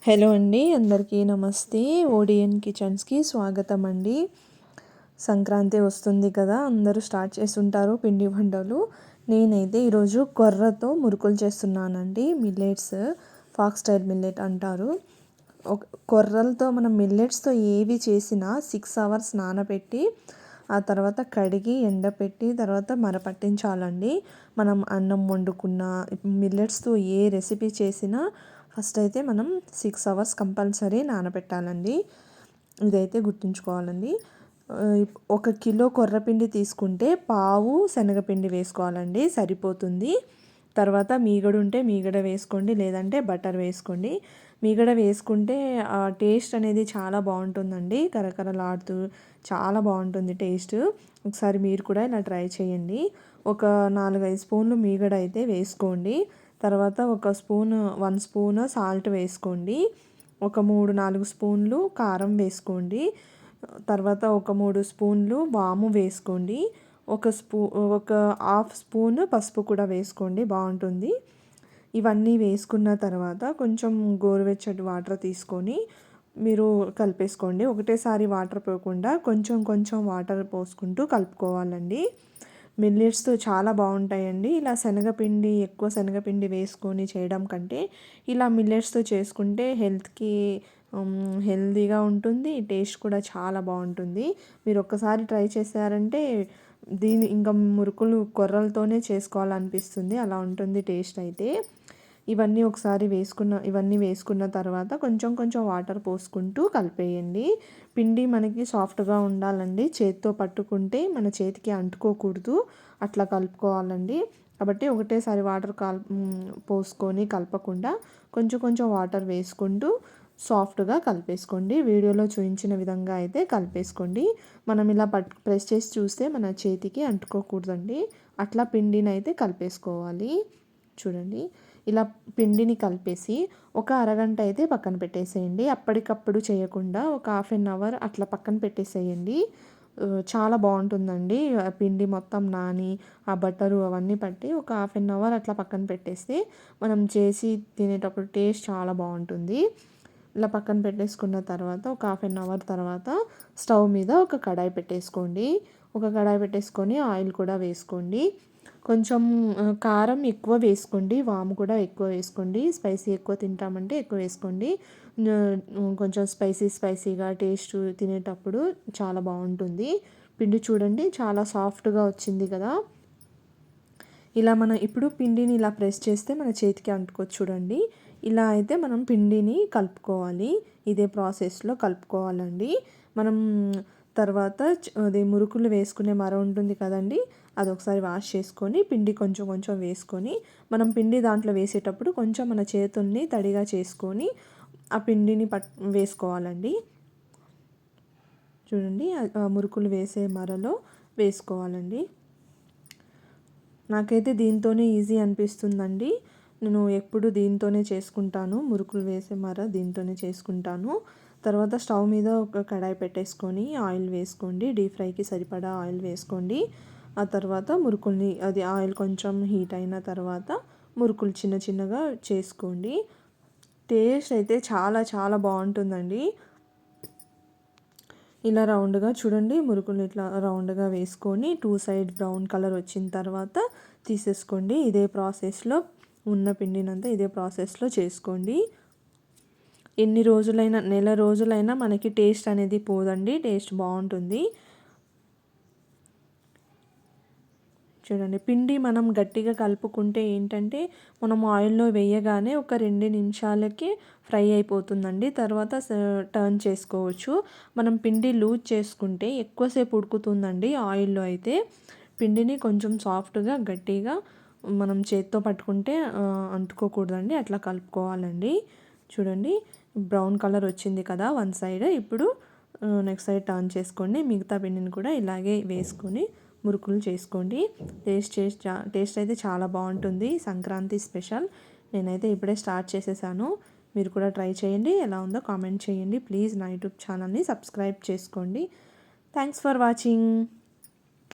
Hello అండి, అందరికీ నమస్తే. ఓడియన్ కిచెన్స్కి స్వాగతం అండి. సంక్రాంతి వస్తుంది కదా, అందరూ స్టార్ట్ చేస్తుంటారు పిండి వంటలు. నేనైతే ఈరోజు కొర్రతో మురుకులు చేస్తున్నానండి. మిల్లెట్స్, ఫాక్స్ స్టైల్ మిల్లెట్ అంటారు. కొర్రలతో మనం మిల్లెట్స్తో ఏవి చేసినా 6 అవర్స్ నానబెట్టి ఆ తర్వాత కడిగి ఎండపెట్టి తర్వాత మరపట్టించాలండి. మనం అన్నం వండుకున్న మిల్లెట్స్తో ఏ రెసిపీ చేసినా ఫస్ట్ అయితే మనం 6 అవర్స్ కంపల్సరీ నానబెట్టాలండి. ఇదైతే గుర్తుంచుకోవాలండి. 1 కిలో కొర్రపిండి తీసుకుంటే పావు శనగపిండి వేసుకోవాలండి, సరిపోతుంది. తర్వాత మీగడ ఉంటే మీగడ వేసుకోండి, లేదంటే బటర్ వేసుకోండి. మీగడ వేసుకుంటే ఆ టేస్ట్ అనేది చాలా బాగుంటుందండి, కరకరలాడుతూ చాలా బాగుంటుంది టేస్ట్. ఒకసారి మీరు కూడా ఇలా ట్రై చేయండి. ఒక 4-5 స్పూన్లు మీగడ అయితే వేసుకోండి. తర్వాత 1 స్పూన్ సాల్ట్ వేసుకోండి. ఒక 3-4 స్పూన్లు కారం వేసుకోండి. తర్వాత ఒక 3 స్పూన్లు వాము వేసుకోండి. ఒక హాఫ్ స్పూన్ పసుపు కూడా వేసుకోండి, బాగుంటుంది. ఇవన్నీ వేసుకున్న తర్వాత కొంచెం గోరువెచ్చటి వాటర్ తీసుకొని మీరు కలిపేసుకోండి. ఒకటేసారి వాటర్ పోయకుండా కొంచెం కొంచెం వాటర్ పోసుకుంటూ కలుపుకోవాలండి. మిల్లెట్స్తో చాలా బాగుంటాయండి. ఇలా ఎక్కువ శనగపిండి వేసుకొని చేయడం కంటే ఇలా మిల్లెట్స్తో చేసుకుంటే హెల్తీగా ఉంటుంది. టేస్ట్ కూడా చాలా బాగుంటుంది. మీరు ఒక్కసారి ట్రై చేశారంటే ఇంకా మురుకులు కొర్రలతోనే చేసుకోవాలనిపిస్తుంది, అలా ఉంటుంది టేస్ట్ అయితే. ఇవన్నీ వేసుకున్న తర్వాత కొంచెం కొంచెం వాటర్ పోసుకుంటూ కలిపేయండి. పిండి మనకి సాఫ్ట్గా ఉండాలండి. చేత్తో పట్టుకుంటే మన చేతికి అంటుకోకూడదు, అట్లా కలుపుకోవాలండి. కాబట్టి ఒకటేసారి వాటర్ పోసుకొని కలపకుండా కొంచెం కొంచెం వాటర్ వేసుకుంటూ సాఫ్ట్గా కలిపేసుకోండి. వీడియోలో చూపించిన విధంగా అయితే కలిపేసుకోండి. మనం ఇలా ప్రెస్ చేసి చూస్తే మన చేతికి అంటుకోకూడదండి, అట్లా పిండిని అయితే కలిపేసుకోవాలి. చూడండి, ఇలా పిండిని కలిపేసి ఒక అరగంట అయితే పక్కన పెట్టేసేయండి. అప్పటికప్పుడు చేయకుండా ఒక 1/2 అవర్ అట్లా పక్కన పెట్టేసేయండి. చాలా బాగుంటుందండి. పిండి మొత్తం నాని ఆ బటరు అవన్నీ పట్టి ఒక 1/2 అవర్ అట్లా పక్కన పెట్టేస్తే మనం చేసి తినేటప్పుడు టేస్ట్ చాలా బాగుంటుంది. ఇలా పక్కన పెట్టేసుకున్న తర్వాత ఒక 1/2 అవర్ తర్వాత స్టవ్ మీద ఒక కడాయి పెట్టేసుకోండి. కడాయి పెట్టేసుకొని ఆయిల్ కూడా వేసుకోండి. కొంచెం కారం ఎక్కువ వేసుకోండి, వాము కూడా ఎక్కువ వేసుకోండి. స్పైసీ ఎక్కువ తింటామంటే ఎక్కువ వేసుకోండి. కొంచెం స్పైసీగా టేస్ట్ తినేటప్పుడు చాలా బాగుంటుంది. పిండి చూడండి చాలా సాఫ్ట్గా వచ్చింది కదా. ఇలా మనం ఇప్పుడు పిండిని ఇలా ప్రెస్ చేస్తే మన చేతికి అంటుకోవచ్చు చూడండి. ఇలా అయితే మనం పిండిని కలుపుకోవాలి. ఇదే ప్రాసెస్లో కలుపుకోవాలండి. మనం తర్వాత అది మురుకులు వేసుకునే మర ఉంటుంది కదండి, అది ఒకసారి వాష్ చేసుకొని పిండి కొంచెం కొంచెం వేసుకొని మనం పిండి దాంట్లో వేసేటప్పుడు కొంచెం మన చేతుల్ని తడిగా చేసుకొని ఆ పిండిని వేసుకోవాలండి. చూడండి, మురుకులు వేసే మరలో వేసుకోవాలండి. నాకైతే దీంతోనే ఈజీ అనిపిస్తుందండి. నేను ఎప్పుడు దీంతోనే చేసుకుంటాను, మురుకులు వేసే మర దీంతోనే చేసుకుంటాను. తర్వాత స్టవ్ మీద ఒక కడాయి పెట్టేసుకొని ఆయిల్ వేసుకోండి. డీప్ ఫ్రైకి సరిపడా ఆయిల్ వేసుకోండి. ఆ తర్వాత మురుకుల్ని ఆయిల్ కొంచెం హీట్ అయిన తర్వాత మురుకులు చిన్న చిన్నగా చేసుకోండి. టేస్ట్ అయితే చాలా చాలా బాగుంటుందండి. ఇలా రౌండ్గా చూడండి, మురుకులు ఇట్లా రౌండ్గా వేసుకొని 2 సైడ్ బ్రౌన్ కలర్ వచ్చిన తర్వాత తీసేసుకోండి. ఇదే ప్రాసెస్లో ఉన్న పిండినంతా ఇదే ప్రాసెస్లో చేసుకోండి. నెల రోజులైనా మనకి టేస్ట్ అనేది పోదండి, టేస్ట్ బాగుంటుంది. చూడండి, పిండి మనం గట్టిగా కలుపుకుంటే ఏంటంటే మనం ఆయిల్లో వేయగానే ఒక 2 నిమిషాలకి ఫ్రై అయిపోతుందండి. తర్వాత టర్న్ చేసుకోవచ్చు. మనం పిండి లూజ్ చేసుకుంటే ఎక్కువసేపు ఉడుకుతుందండి ఆయిల్లో. అయితే పిండిని కొంచెం సాఫ్ట్గా గట్టిగా మనం చేత్తో పట్టుకుంటే అంటుకోకూడదండి, అట్లా కలుపుకోవాలండి. చూడండి, బ్రౌన్ కలర్ వచ్చింది కదా వన్ సైడ్. ఇప్పుడు నెక్స్ట్ సైడ్ టర్న్ చేసుకోండి. మిగతా పిండిని కూడా ఇలాగే వేసుకొని మురుకులు చేసుకోండి. టేస్ట్ అయితే చాలా బాగుంటుంది, సంక్రాంతి స్పెషల్. నేనైతే ఇప్పుడే స్టార్ట్ చేసేసాను. మీరు కూడా ట్రై చేయండి, ఎలా ఉందో కామెంట్ చేయండి. ప్లీజ్ నా యూట్యూబ్ ఛానల్ని సబ్స్క్రైబ్ చేసుకోండి. Thanks for watching.